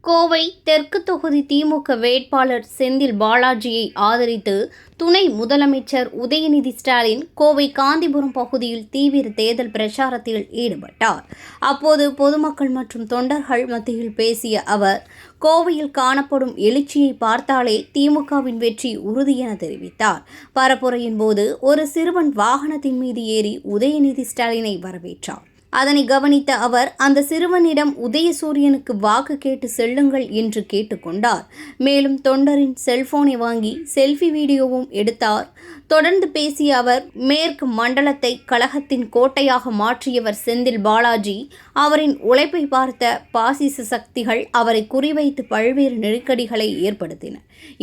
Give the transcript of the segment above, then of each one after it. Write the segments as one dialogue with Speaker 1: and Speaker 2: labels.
Speaker 1: கோவை தெற்கு தொகுதி திமுக வேட்பாளர் செந்தில் பாலாஜியை ஆதரித்து துணை முதலமைச்சர் உதயநிதி ஸ்டாலின் கோவை காந்திபுரம் பகுதியில் தீவிர தேர்தல் பிரச்சாரத்தில் ஈடுபட்டார். அப்போது பொதுமக்கள் மற்றும் தொண்டர்கள் மத்தியில் பேசிய அவர், கோவையில் காணப்படும் எழுச்சியை பார்த்தாலே திமுகவின் வெற்றி உறுதி என தெரிவித்தார். பரப்புரையின் போது ஒரு சிறுவன் வாகனத்தின் மீது ஏறி உதயநிதி ஸ்டாலினை வரவேற்றார். அதனை கவனித்த அவர், அந்த சிறுவனிடம் உதயசூரியனுக்கு வாக்கு கேட்டு செல்லுங்கள் என்று கேட்டுக்கொண்டார். மேலும் தொண்டரின் செல்போனை வாங்கி செல்ஃபி வீடியோவும் எடுத்தார். தொடர்ந்து பேசிய அவர், மேற்கு மண்டலத்தை கழகத்தின் கோட்டையாக மாற்றியவர் செந்தில் பாலாஜி. அவரின் உழைப்பை பார்த்த பாசிச சக்திகள் அவரை குறிவைத்து பல்வேறு நெருக்கடிகளை ஏற்படுத்தின.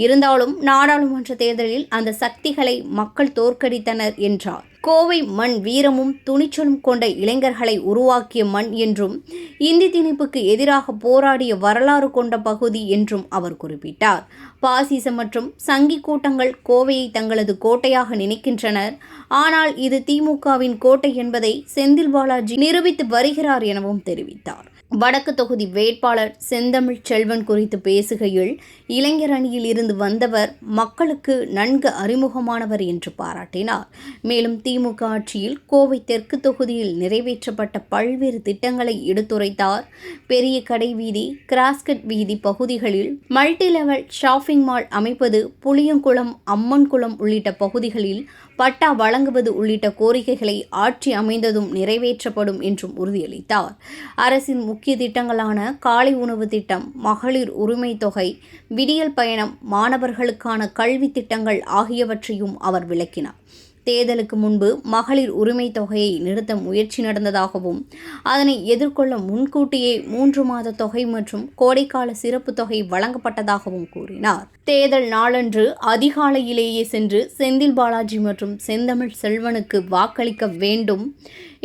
Speaker 1: இருந்தாலும் நாடாளுமன்ற தேர்தலில் அந்த சக்திகளை மக்கள் தோற்கடித்தனர் என்றார். கோவை மண் வீரமும் துணிச்சலும் கொண்ட இளைஞர்களை உருவாக்கிய மண் என்றும், இந்தி திணிப்புக்கு எதிராக போராடிய வரலாறு கொண்ட பகுதி என்றும் அவர் குறிப்பிட்டார். பாசிச மற்றும் சங்கி கூட்டங்கள் கோவையை தங்களது கோட்டையாக நினைக்கின்றனர். ஆனால் இது திமுகவின் கோட்டை என்பதை செந்தில் பாலாஜி நிரூபித்து வருகிறார் எனவும் தெரிவித்தார். வடக்கு தொகுதி வேட்பாளர் செந்தமிழ் செல்வன் குறித்து பேசுகையில், இளைஞர் அணியில் இருந்து வந்தவர், மக்களுக்கு நன்கு அறிமுகமானவர் என்று பாராட்டினார். மேலும் திமுக ஆட்சியில் கோவை தெற்கு தொகுதியில் நிறைவேற்றப்பட்ட பல்வேறு திட்டங்களை எடுத்துரைத்தார். பெரிய கடை வீதி, கிராஸ்கட் வீதி பகுதிகளில் மல்டி லெவல் ஷாப்பிங் மால் அமைப்பது, புளியங்குளம், அம்மன்குளம் உள்ளிட்ட பகுதிகளில் பட்டா வழங்குவது உள்ளிட்ட கோரிக்கைகளை ஆட்சி அமைந்ததும் நிறைவேற்றப்படும் என்றும் உறுதியளித்தார். அரசின் முக்கிய திட்டங்களான காலை உணவு திட்டம், மகளிர் உரிமை தொகை, விடியல் பயணம், மாணவர்களுக்கான கல்வி திட்டங்கள் ஆகியவற்றையும் அவர் விளக்கினார். தேர்தலுக்கு முன்பு மகளிர் உரிமை தொகையை நிறுத்த முயற்சி நடந்ததாகவும், அதனை எதிர்கொள்ள முன்கூட்டியே 3 மாத தொகை மற்றும் கோடைக்கால சிறப்பு தொகை வழங்கப்பட்டதாகவும் கூறினார். தேர்தல் நாளன்று அதிகாலையிலேயே சென்று செந்தில் பாலாஜி மற்றும் செந்தமிழ் செல்வனுக்கு வாக்களிக்க வேண்டும்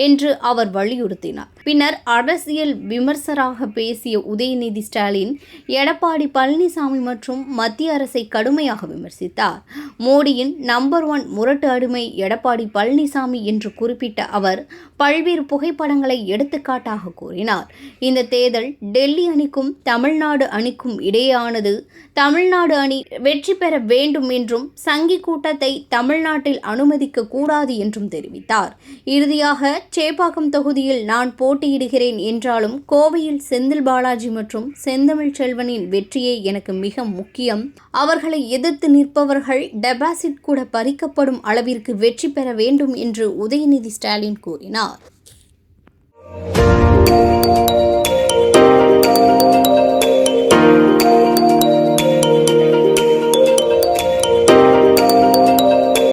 Speaker 1: என்று அவர் வலியுறுத்தினார். பின்னர் அரசியல் விமர்சகராக பேசிய உதயநிதி ஸ்டாலின், எடப்பாடி பழனிசாமி மற்றும் மத்திய அரசை கடுமையாக விமர்சித்தார். மோடியின் நம்பர் 1 முரட்டு அடிமை எடப்பாடி பழனிசாமி என்று குறிப்பிட்ட அவர், பல்வேறு புகைப்படங்களை எடுத்துக்காட்டாக கூறினார். இந்த தேர்தல் டெல்லி அணிக்கும் தமிழ்நாடு அணிக்கும் இடையேயானது. தமிழ்நாடு அணி வெற்றி பெற வேண்டும் என்றும், சங்கி கூட்டத்தை தமிழ்நாட்டில் அனுமதிக்க கூடாது என்றும் தெரிவித்தார். இறுதியாக, சேப்பாக்கம் தொகுதியில் நான் போட்டியிடுகிறேன் என்றாலும் கோவையில் செந்தில் பாலாஜி மற்றும் செந்தமிழ் செல்வனின் வெற்றியே எனக்கு மிக முக்கியம். அவர்களை எதிர்த்து நிற்பவர்கள் டெபாசிட் கூட பறிக்கப்படும் அளவிற்கு வெற்றி பெற வேண்டும் என்று உதயநிதி ஸ்டாலின் கூறினார்.